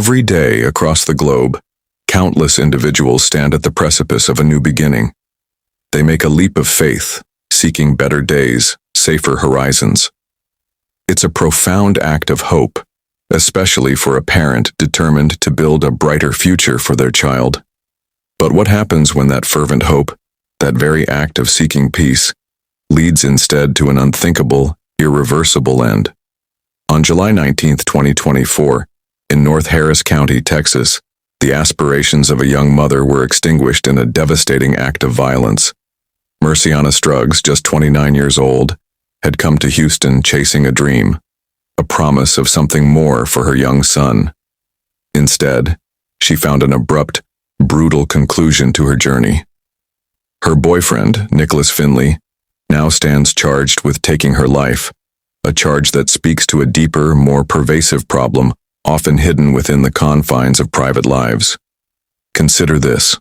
Every day across the globe, countless individuals stand at the precipice of a new beginning. They make a leap of faith, seeking better days, safer horizons. It's a profound act of hope, especially for a parent determined to build a brighter future for their child. But what happens when that fervent hope, that very act of seeking peace, leads instead to an unthinkable, irreversible end? On July 19, 2024, in North Harris County, Texas, the aspirations of a young mother were extinguished in a devastating act of violence. Merseana Struggs, just 29 years old, had come to Houston chasing a dream, a promise of something more for her young son. Instead, she found an abrupt, brutal conclusion to her journey. Her boyfriend, Nicholas Finley, now stands charged with taking her life, a charge that speaks to a deeper, more pervasive problem often hidden within the confines of private lives. Consider this.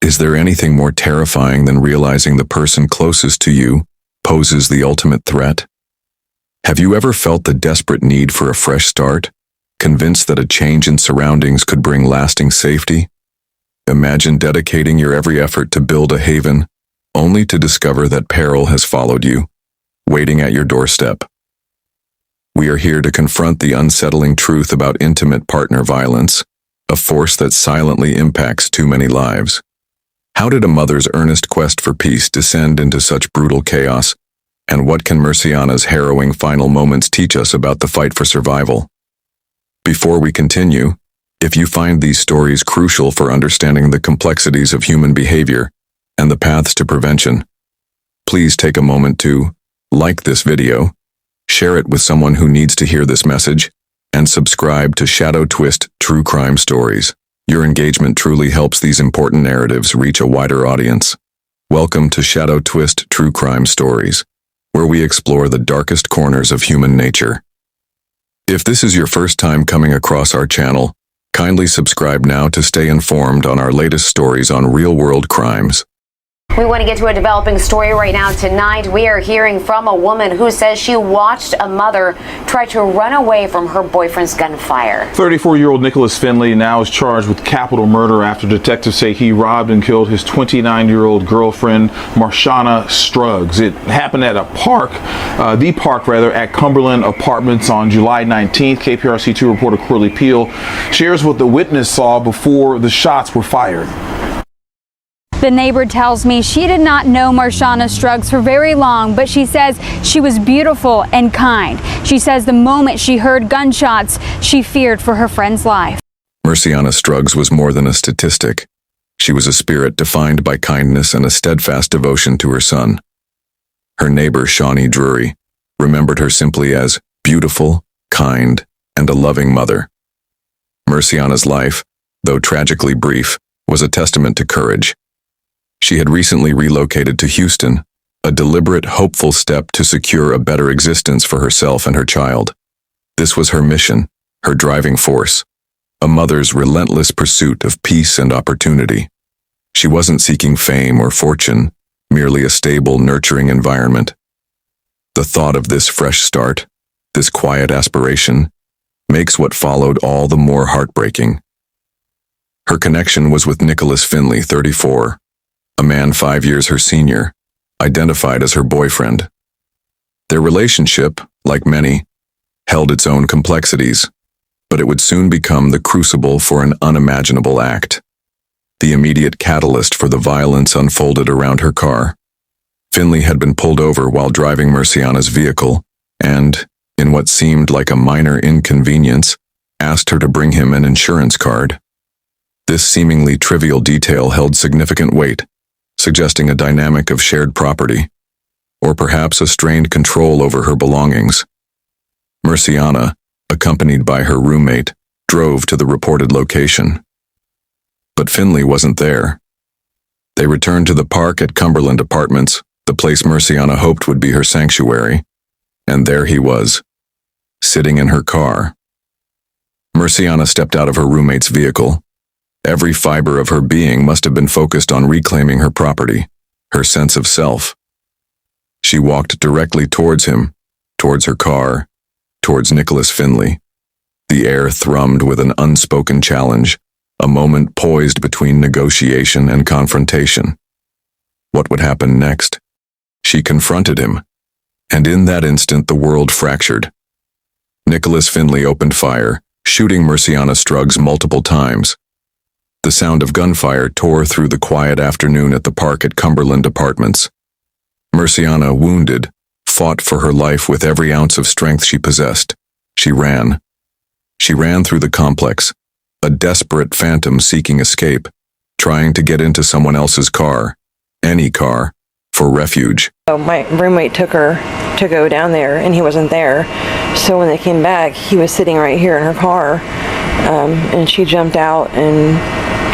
Is there anything more terrifying than realizing the person closest to you poses the ultimate threat? Have you ever felt the desperate need for a fresh start, convinced that a change in surroundings could bring lasting safety? Imagine dedicating your every effort to build a haven, only to discover that peril has followed you, waiting at your doorstep. We are here to confront the unsettling truth about intimate partner violence, a force that silently impacts too many lives. How did a mother's earnest quest for peace descend into such brutal chaos, and what can Merseana's harrowing final moments teach us about the fight for survival? Before we continue, if you find these stories crucial for understanding the complexities of human behavior and the paths to prevention, please take a moment to like this video, share it with someone who needs to hear this message, and subscribe to Shadow Twist True Crime Stories. Your engagement truly helps these important narratives reach a wider audience. Welcome to Shadow Twist True Crime Stories, where we explore the darkest corners of human nature. If this is your first time coming across our channel, kindly subscribe now to stay informed on our latest stories on real-world crimes. We want to get to a developing story right now. Tonight, we are hearing from a woman who says she watched a mother try to run away from her boyfriend's gunfire. 34-year-old Nicholas Finley now is charged with capital murder after detectives say he robbed and killed his 29-year-old girlfriend, Merseana Struggs. It happened at a park, the park at Cumberland Apartments on July 19th. KPRC2 reporter Corley Peel shares what the witness saw before the shots were fired. The neighbor tells me she did not know Merseana Struggs for very long, but she says she was beautiful and kind. She says the moment she heard gunshots, she feared for her friend's life. Merseana Struggs was more than a statistic. She was a spirit defined by kindness and a steadfast devotion to her son. Her neighbor, Shawnee Drury, remembered her simply as beautiful, kind, and a loving mother. Merseana's life, though tragically brief, was a testament to courage. She had recently relocated to Houston, a deliberate, hopeful step to secure a better existence for herself and her child. This was her mission, her driving force, a mother's relentless pursuit of peace and opportunity. She wasn't seeking fame or fortune, merely a stable, nurturing environment. The thought of this fresh start, this quiet aspiration, makes what followed all the more heartbreaking. Her connection was with Nicholas Finley, 34. A man 5 years her senior, identified as her boyfriend. Their relationship, like many, held its own complexities, but it would soon become the crucible for an unimaginable act. The immediate catalyst for the violence unfolded around her car. Finley had been pulled over while driving Merseana's vehicle and, in what seemed like a minor inconvenience, asked her to bring him an insurance card. This seemingly trivial detail held significant weight, suggesting a dynamic of shared property, or perhaps a strained control over her belongings. Merseana, accompanied by her roommate, drove to the reported location. But Finley wasn't there. They returned to the park at Cumberland Apartments, the place Merseana hoped would be her sanctuary, and there he was, sitting in her car. Merseana stepped out of her roommate's vehicle. Every fiber of her being must have been focused on reclaiming her property, her sense of self. She walked directly towards him, towards her car, towards Nicholas Finley. The air thrummed with an unspoken challenge, a moment poised between negotiation and confrontation. What would happen next? She confronted him, and in that instant the world fractured. Nicholas Finley opened fire, shooting Merseana Struggs multiple times. The sound of gunfire tore through the quiet afternoon at the park at Cumberland Apartments. Merseana, wounded, fought for her life with every ounce of strength she possessed. She ran. She ran through the complex, a desperate phantom seeking escape, trying to get into someone else's car, any car, for refuge. My roommate took her to go down there, and he wasn't there. So when they came back, he was sitting right here in her car, and she jumped out and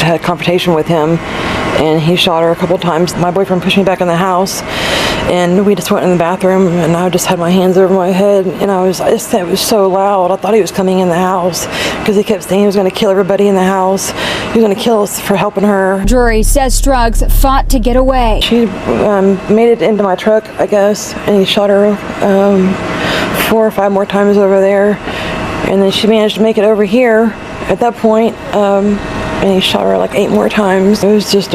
had a confrontation with him, and he shot her a couple times. My boyfriend pushed me back in the house, and we just went in the bathroom, and I just had my hands over my head, and it was so loud. I thought he was coming in the house because he kept saying he was going to kill everybody in the house. He was going to kill us for helping her. Drury says Struggs fought to get away. She made it into my truck, I guess, and he shot her 4 or 5 more times over there, and then she managed to make it over here at that point, and he shot her like 8 more times. It was just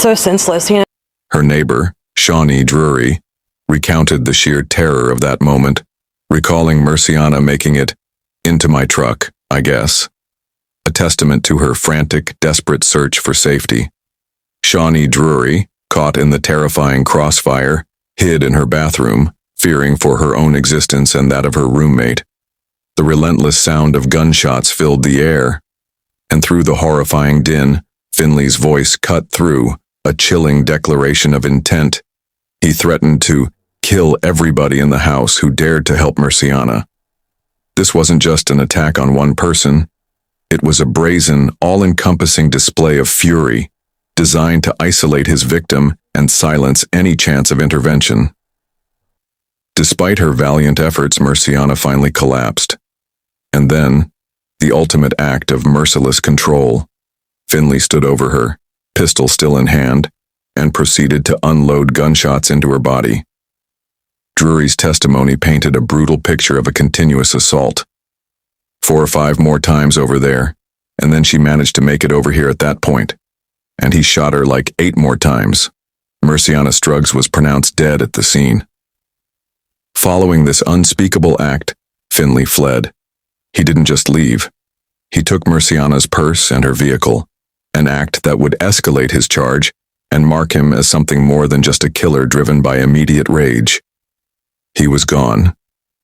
so senseless, you know. Her neighbor, Shawnee Drury, recounted the sheer terror of that moment, recalling Merseana making it into my truck, I guess, a testament to her frantic, desperate search for safety. Shawnee Drury, caught in the terrifying crossfire, hid in her bathroom, fearing for her own existence and that of her roommate. The relentless sound of gunshots filled the air, and through the horrifying din, Finley's voice cut through, a chilling declaration of intent. He threatened to kill everybody in the house who dared to help Merseana. This wasn't just an attack on one person. It was a brazen, all-encompassing display of fury, designed to isolate his victim and silence any chance of intervention. Despite her valiant efforts, Merseana finally collapsed. And then, the ultimate act of merciless control. Finley stood over her, pistol still in hand, and proceeded to unload gunshots into her body. Drury's testimony painted a brutal picture of a continuous assault. 4 or 5 more times over there, and then she managed to make it over here at that point. And he shot her like 8 more times. Merseana Struggs was pronounced dead at the scene. Following this unspeakable act, Finley fled. He didn't just leave. He took Merseana's purse and her vehicle, an act that would escalate his charge and mark him as something more than just a killer driven by immediate rage. He was gone,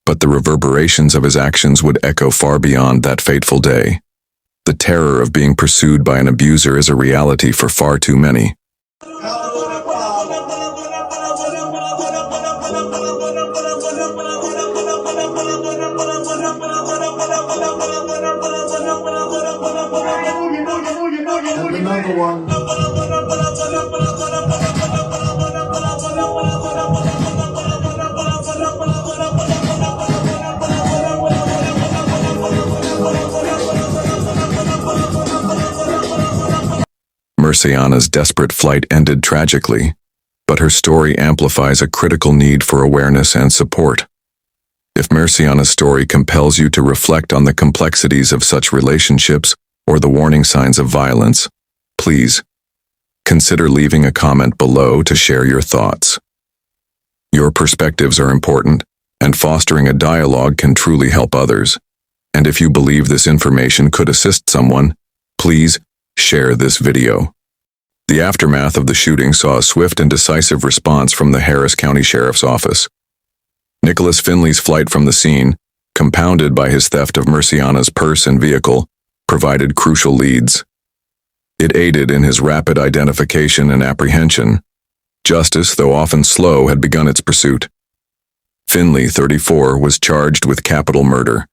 but the reverberations of his actions would echo far beyond that fateful day. The terror of being pursued by an abuser is a reality for far too many. Another one. Merseana's desperate flight ended tragically, but her story amplifies a critical need for awareness and support. If Merseana's story compels you to reflect on the complexities of such relationships or the warning signs of violence, please consider leaving a comment below to share your thoughts. Your perspectives are important, and fostering a dialogue can truly help others. And if you believe this information could assist someone, please share this video. The aftermath of the shooting saw a swift and decisive response from the Harris County Sheriff's Office. Nicholas Finley's flight from the scene, compounded by his theft of Merseana's purse and vehicle, provided crucial leads. It aided in his rapid identification and apprehension. Justice, though often slow, had begun its pursuit. Finley, 34, was charged with capital murder.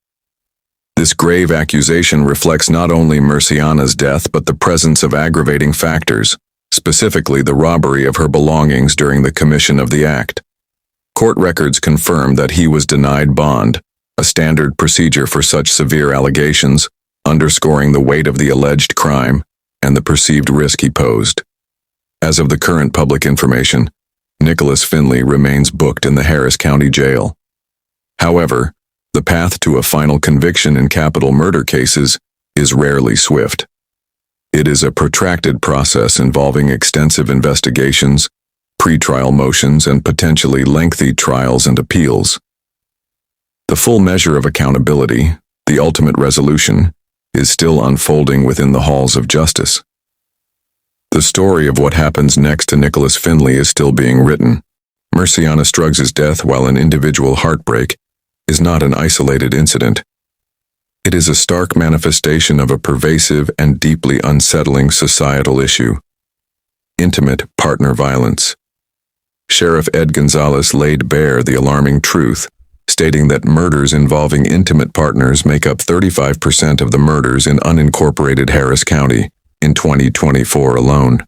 This grave accusation reflects not only Merseana's death but the presence of aggravating factors, specifically the robbery of her belongings during the commission of the act. Court records confirm that he was denied bond, a standard procedure for such severe allegations, underscoring the weight of the alleged crime and the perceived risk he posed. As of the current public information, Nicholas Finley remains booked in the Harris County Jail. However, The path to a final conviction in capital murder cases is rarely swift. It is a protracted process involving extensive investigations, pretrial motions, and potentially lengthy trials and appeals. The full measure of accountability, the ultimate resolution, is still unfolding within the halls of justice. The story of what happens next to Nicholas Finley is still being written. Merseana Struggs' death, while an individual heartbreak, is not an isolated incident. It is a stark manifestation of a pervasive and deeply unsettling societal issue: intimate partner violence. Sheriff Ed Gonzalez laid bare the alarming truth, stating that murders involving intimate partners make up 35% of the murders in unincorporated Harris County in 2024 alone.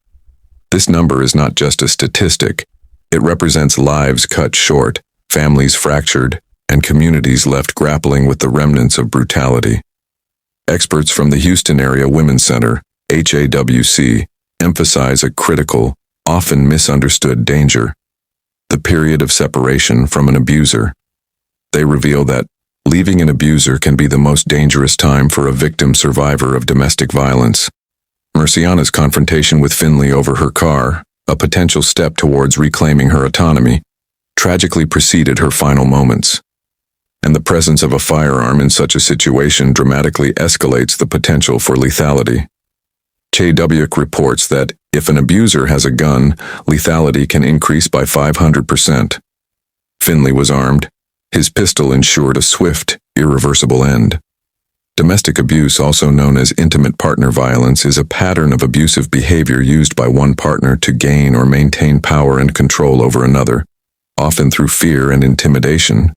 This number is not just a statistic. It represents lives cut short, families fractured, and communities left grappling with the remnants of brutality. Experts from the Houston Area Women's Center, HAWC, emphasize a critical, often misunderstood danger: the period of separation from an abuser. They reveal that leaving an abuser can be the most dangerous time for a victim survivor of domestic violence. Merseana's confrontation with Finley over her car, a potential step towards reclaiming her autonomy, tragically preceded her final moments. And the presence of a firearm in such a situation dramatically escalates the potential for lethality. HAWC reports that if an abuser has a gun, lethality can increase by 500%. Finley was armed. His pistol ensured a swift, irreversible end. Domestic abuse, also known as intimate partner violence, is a pattern of abusive behavior used by one partner to gain or maintain power and control over another, often through fear and intimidation.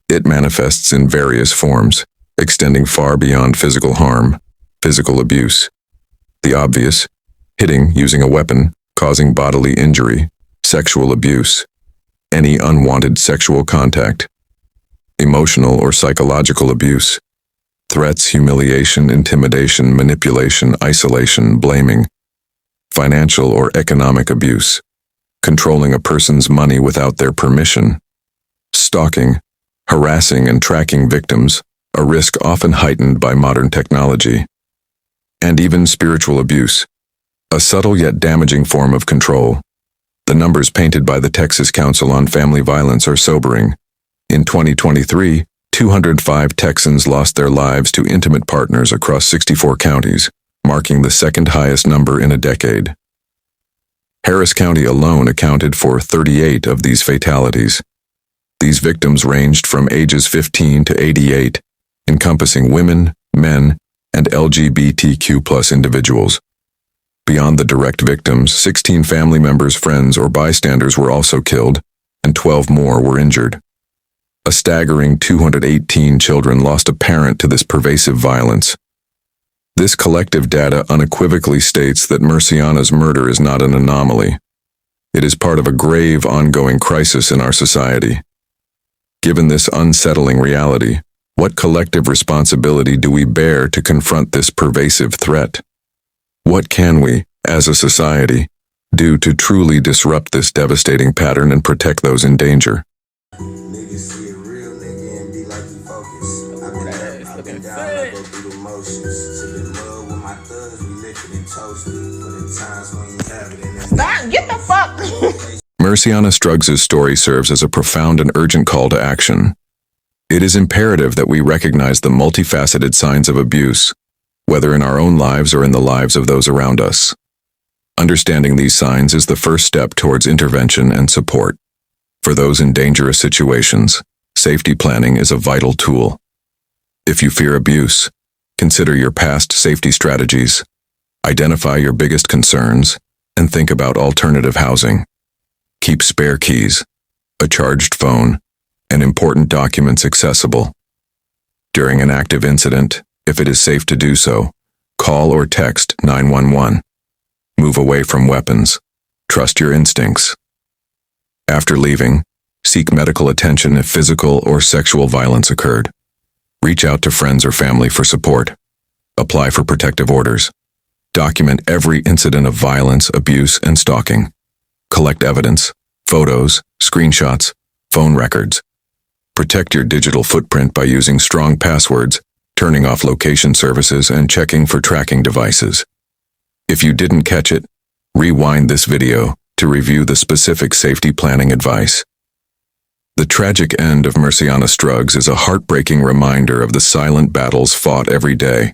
It manifests in various forms, extending far beyond physical harm, physical abuse. The obvious: hitting using a weapon, causing bodily injury; sexual abuse, any unwanted sexual contact; emotional or psychological abuse, threats, humiliation, intimidation, manipulation, isolation, blaming; financial or economic abuse, controlling a person's money without their permission; stalking, harassing and tracking victims, a risk often heightened by modern technology; and even spiritual abuse, a subtle yet damaging form of control. The numbers painted by the Texas Council on Family Violence are sobering. In 2023, 205 Texans lost their lives to intimate partners across 64 counties, marking the second highest number in a decade. Harris County alone accounted for 38 of these fatalities. These victims ranged from ages 15 to 88, encompassing women, men, and LGBTQ+ individuals. Beyond the direct victims, 16 family members, friends, or bystanders were also killed, and 12 more were injured. A staggering 218 children lost a parent to this pervasive violence. This collective data unequivocally states that Merseana's murder is not an anomaly. It is part of a grave, ongoing crisis in our society. Given this unsettling reality, what collective responsibility do we bear to confront this pervasive threat? What can we, as a society, do to truly disrupt this devastating pattern and protect those in danger? Niggas see a real nigga and be like he focused. I've been down, I go through the motions. To the mud with my thugs, we lifted and toasted. For the times when you have it in Stop, get the fuck. Merseana Struggs' story serves as a profound and urgent call to action. It is imperative that we recognize the multifaceted signs of abuse, whether in our own lives or in the lives of those around us. Understanding these signs is the first step towards intervention and support. For those in dangerous situations, safety planning is a vital tool. If you fear abuse, consider your past safety strategies, identify your biggest concerns, and think about alternative housing. Keep spare keys, a charged phone, and important documents accessible. During an active incident, if it is safe to do so, call or text 911. Move away from weapons. Trust your instincts. After leaving, seek medical attention if physical or sexual violence occurred. Reach out to friends or family for support. Apply for protective orders. Document every incident of violence, abuse, and stalking. Collect evidence, photos, screenshots, phone records. Protect your digital footprint by using strong passwords, turning off location services, and checking for tracking devices. If you didn't catch it, rewind this video to review the specific safety planning advice. The tragic end of Merseana Struggs is a heartbreaking reminder of the silent battles fought every day.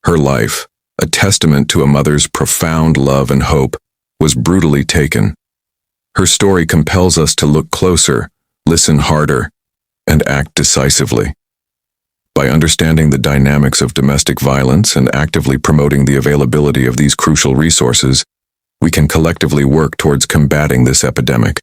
Her life, a testament to a mother's profound love and hope, was brutally taken. Her story compels us to look closer, listen harder, and act decisively. By understanding the dynamics of domestic violence and actively promoting the availability of these crucial resources, we can collectively work towards combating this epidemic.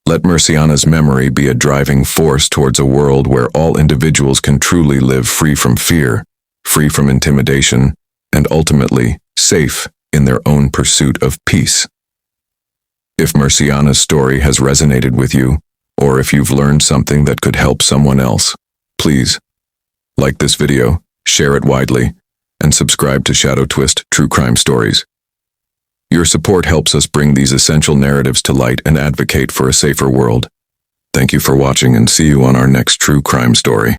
Let Merseana's memory be a driving force towards a world where all individuals can truly live free from fear, free from intimidation, and ultimately safe in their own pursuit of peace. If Merseana's story has resonated with you, or if you've learned something that could help someone else, please like this video, share it widely, and subscribe to Shadow Twist True Crime Stories. Your support helps us bring these essential narratives to light and advocate for a safer world. Thank you for watching, and see you on our next true crime story.